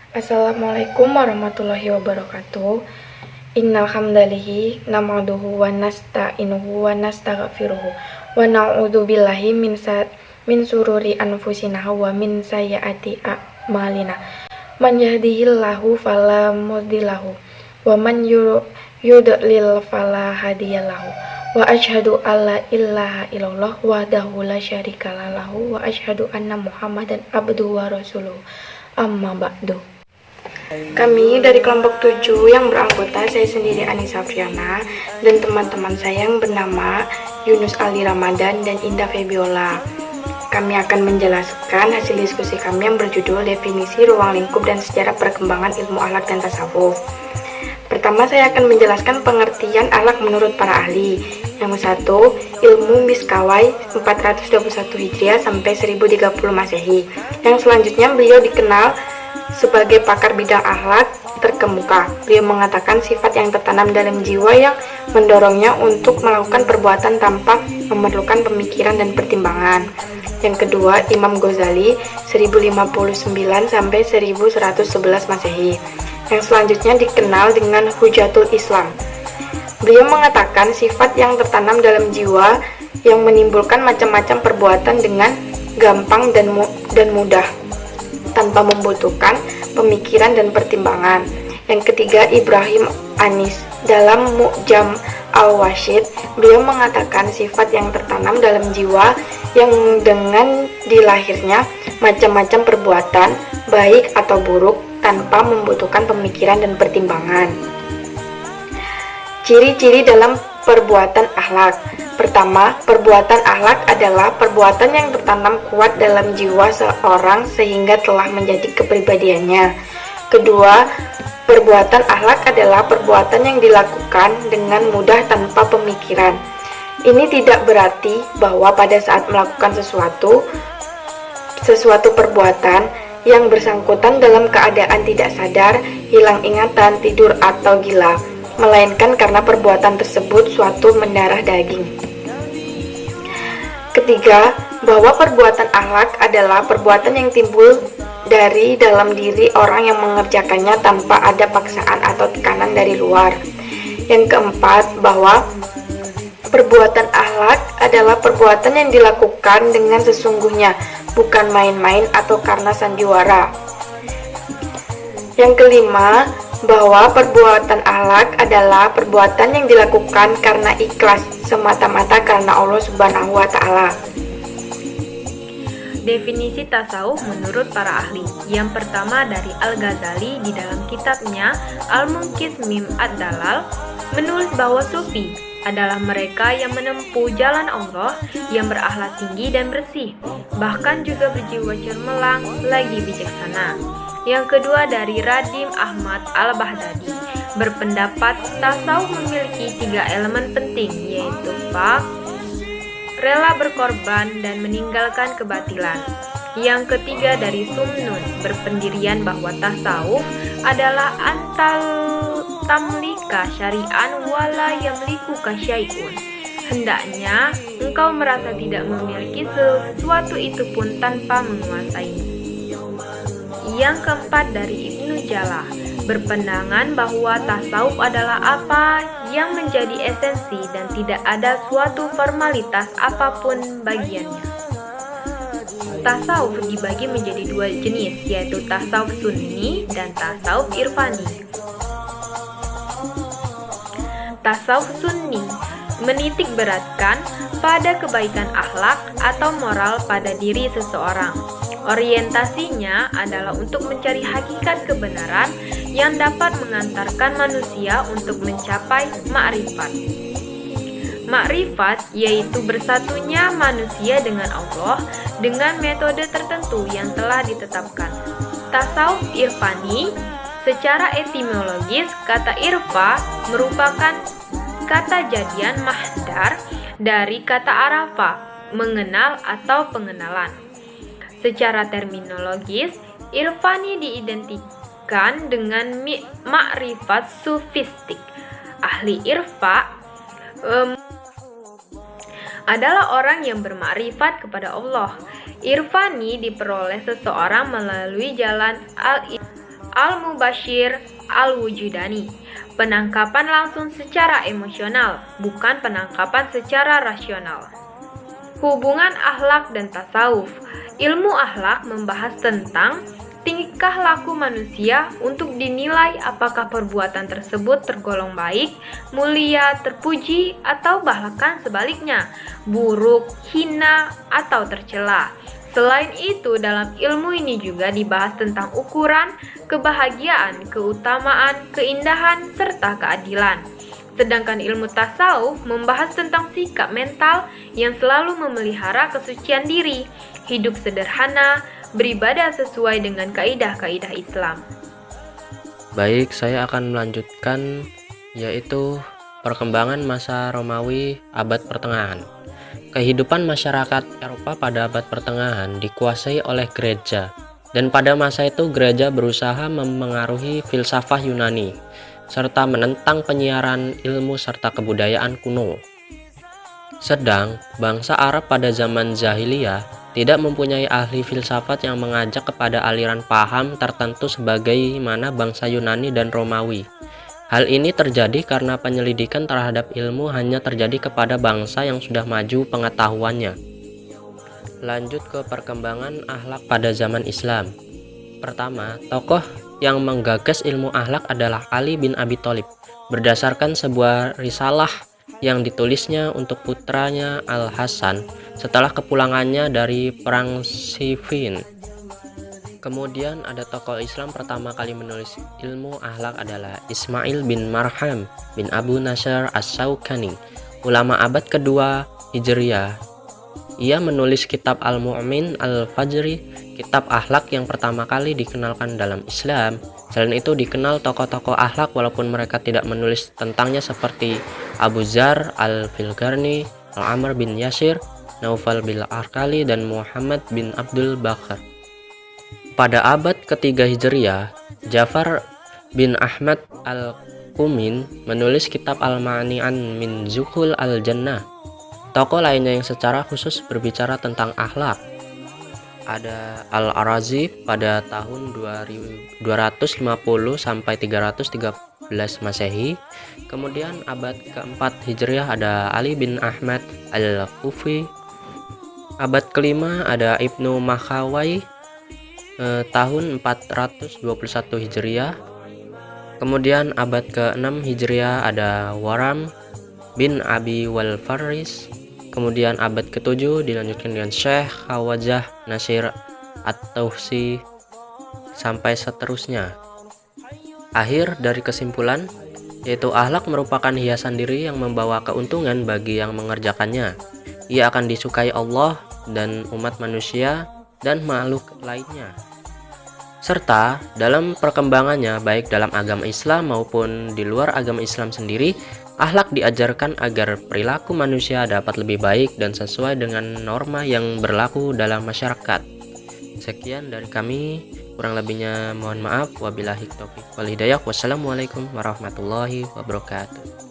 Assalamualaikum warahmatullahi wabarakatuh. Innal hamdalihi namaduhu wa nasta'inuhu wa nastaghfiruhu wa na'udzu billahi min sururi anfusina wa min sayyiati a'malina. Man yahdihillahu fala mudhillalahu wa man yudlil fala hadiyalahu. Wa asyhadu alla ilaha illallah wahdahu la syarika lahu wa asyhadu anna Muhammadan abduhu wa rasuluhu. Amma ba'du. Kami dari kelompok 7 yang beranggota saya sendiri Anissa Friana dan teman-teman saya yang bernama Yunus Ali Ramadan dan Indah Febiola. Kami akan menjelaskan hasil diskusi kami yang berjudul Definisi Ruang Lingkup dan Sejarah Perkembangan Ilmu Akhlak dan Tasawuf. Pertama, saya akan menjelaskan pengertian akhlak menurut para ahli. Yang satu, ilmu Miskawai 421 Hijriah sampai 1030 Masehi. Yang selanjutnya, beliau dikenal sebagai pakar bidang akhlak terkemuka. Beliau mengatakan sifat yang tertanam dalam jiwa yang mendorongnya untuk melakukan perbuatan tanpa memerlukan pemikiran dan pertimbangan. Yang kedua, Imam Ghazali 1059 sampai 1111 Masehi. Yang selanjutnya dikenal dengan Hujatul Islam. Beliau mengatakan sifat yang tertanam dalam jiwa yang menimbulkan macam-macam perbuatan dengan gampang dan mudah tanpa membutuhkan pemikiran dan pertimbangan. Yang ketiga, Ibrahim Anis dalam Mu'jam Al-Washid, beliau mengatakan sifat yang tertanam dalam jiwa yang dengan dilahirnya macam-macam perbuatan baik atau buruk tanpa membutuhkan pemikiran dan pertimbangan. Ciri-ciri dalam perbuatan akhlak. Pertama, perbuatan akhlak adalah perbuatan yang tertanam kuat dalam jiwa seorang sehingga telah menjadi kepribadiannya. Kedua, perbuatan akhlak adalah perbuatan yang dilakukan dengan mudah tanpa pemikiran. Ini tidak berarti bahwa pada saat melakukan sesuatu perbuatan yang bersangkutan dalam keadaan tidak sadar, hilang ingatan, tidur atau gila, melainkan karena perbuatan tersebut suatu mendarah daging. Ketiga, bahwa perbuatan akhlak adalah perbuatan yang timbul dari dalam diri orang yang mengerjakannya tanpa ada paksaan atau tekanan dari luar. Yang keempat, bahwa perbuatan akhlak adalah perbuatan yang dilakukan dengan sesungguhnya, bukan main-main atau karena sandiwara. Yang kelima, bahwa perbuatan akhlak adalah perbuatan yang dilakukan karena ikhlas, semata-mata karena Allah Subhanahu wa Ta'ala. Definisi tasawuf menurut para ahli. Yang pertama dari Al-Ghazali di dalam kitabnya Al-Munqidh Mim Ad-Dalal menulis bahwa sufi adalah mereka yang menempuh jalan Allah yang berakhlak tinggi dan bersih, bahkan juga berjiwa cemerlang lagi bijaksana. Yang kedua dari Radim Ahmad Al-Baghdadi berpendapat tasawuf memiliki 3 elemen penting, yaitu rela berkorban dan meninggalkan kebatilan. Yang ketiga dari Sumnun berpendirian bahwa tasawuf adalah antal tamlika syari'an wala yamliku kasyai'un. Hendaknya engkau merasa tidak memiliki sesuatu itu pun tanpa menguasainya. Yang keempat dari Ibnu Jalah berpandangan bahwa tasawuf adalah apa yang menjadi esensi dan tidak ada suatu formalitas apapun bagiannya. Tasawuf dibagi menjadi 2 jenis, yaitu tasawuf sunni dan tasawuf irfani. Tasawuf sunni menitik beratkan pada kebaikan akhlak atau moral pada diri seseorang. Orientasinya adalah untuk mencari hakikat kebenaran yang dapat mengantarkan manusia untuk mencapai ma'rifat. Ma'rifat yaitu bersatunya manusia dengan Allah dengan metode tertentu yang telah ditetapkan. Tasawuf irfani, secara etimologis kata irfa merupakan kata jadian mahdar dari kata arafa, mengenal atau pengenalan. Secara terminologis, irfani diidentikan dengan ma'rifat sufistik. Ahli irfa adalah orang yang bermakrifat kepada Allah. Irfani diperoleh seseorang melalui jalan Al-Mubashir Al-Wujudani. Penangkapan langsung secara emosional, bukan penangkapan secara rasional. Hubungan akhlak dan tasawuf. Ilmu akhlak membahas tentang tingkah laku manusia untuk dinilai apakah perbuatan tersebut tergolong baik, mulia, terpuji, atau bahkan sebaliknya, buruk, hina, atau tercela. Selain itu, dalam ilmu ini juga dibahas tentang ukuran, kebahagiaan, keutamaan, keindahan, serta keadilan. Sedangkan ilmu tasawuf membahas tentang sikap mental yang selalu memelihara kesucian diri, hidup sederhana, beribadah sesuai dengan kaidah-kaidah Islam. Baik, saya akan melanjutkan yaitu perkembangan masa Romawi abad pertengahan. Kehidupan masyarakat Eropa pada abad pertengahan dikuasai oleh gereja, dan pada masa itu gereja berusaha memengaruhi filsafat Yunani serta menentang penyiaran ilmu serta kebudayaan kuno. Sedang bangsa Arab pada zaman jahiliyah tidak mempunyai ahli filsafat yang mengajak kepada aliran paham tertentu sebagaimana bangsa Yunani dan Romawi. Hal ini terjadi karena penyelidikan terhadap ilmu hanya terjadi kepada bangsa yang sudah maju pengetahuannya. Lanjut ke perkembangan akhlak pada zaman Islam. Pertama, tokoh yang menggagas ilmu akhlak adalah Ali bin Abi Thalib, berdasarkan sebuah risalah yang ditulisnya untuk putranya Al-Hasan setelah kepulangannya dari perang Siffin. Kemudian ada tokoh Islam pertama kali menulis ilmu akhlak adalah Ismail bin Marham bin Abu Nasr As-Sawkani, ulama abad kedua Hijriyah. Ia menulis kitab Al-Mu'min Al-Fajri, kitab akhlak yang pertama kali dikenalkan dalam Islam. Selain itu dikenal tokoh-tokoh akhlak walaupun mereka tidak menulis tentangnya seperti Abu Zar Al-Filgarni, Al-Amr bin Yasir, Naufal bin Arkali, dan Muhammad bin Abdul Bakar. Pada abad ketiga Hijriyah, Ja'far bin Ahmad Al-Qumin menulis kitab Al-Mani'an min Zuhul Al-Jannah. Tokoh lainnya yang secara khusus berbicara tentang akhlak ada Al-Arazi pada tahun 250 sampai 313 Masehi. Kemudian abad keempat Hijriah ada Ali bin Ahmad Al-Kufi. Abad kelima ada Ibnu Makhawai tahun 421 Hijriah. Kemudian abad ke-6 Hijriah ada Waram bin Abi Wal Faris. Kemudian abad ke-7 dilanjutkan dengan Syekh Khawajah Nasir At-Tausi sampai seterusnya. Akhir dari kesimpulan yaitu akhlak merupakan hiasan diri yang membawa keuntungan bagi yang mengerjakannya. Ia akan disukai Allah dan umat manusia dan makhluk lainnya. Serta dalam perkembangannya baik dalam agama Islam maupun di luar agama Islam sendiri, akhlak diajarkan agar perilaku manusia dapat lebih baik dan sesuai dengan norma yang berlaku dalam masyarakat. Sekian dari kami, kurang lebihnya mohon maaf. Wabillahi taufiq wal hidayah. Wassalamualaikum warahmatullahi wabarakatuh.